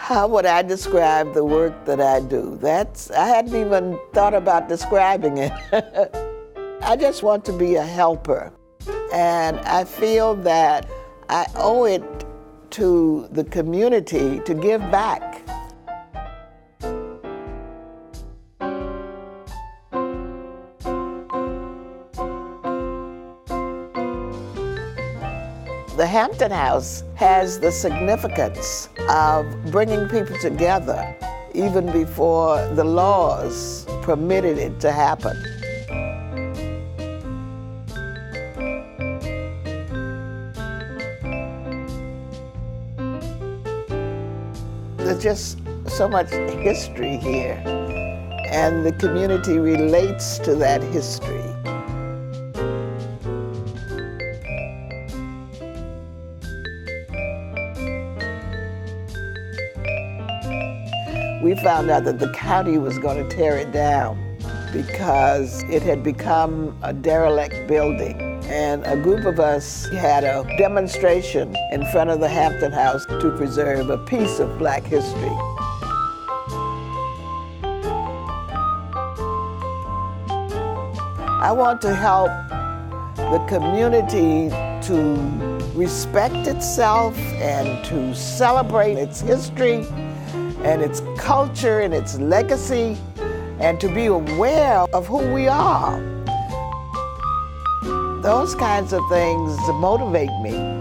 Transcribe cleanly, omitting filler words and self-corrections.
How would I describe the work that I do? I hadn't even thought about describing it. I just want to be a helper. And I feel that I owe it to the community to give back. The Hampton House has the significance of bringing people together even before the laws permitted it to happen. There's just so much history here, and the community relates to that history. We found out that the county was going to tear it down because it had become a derelict building. And a group of us had a demonstration in front of the Hampton House to preserve a piece of Black history. I want to help the community to respect itself and to celebrate its history and its culture and its legacy, and to be aware of who we are. Those kinds of things motivate me.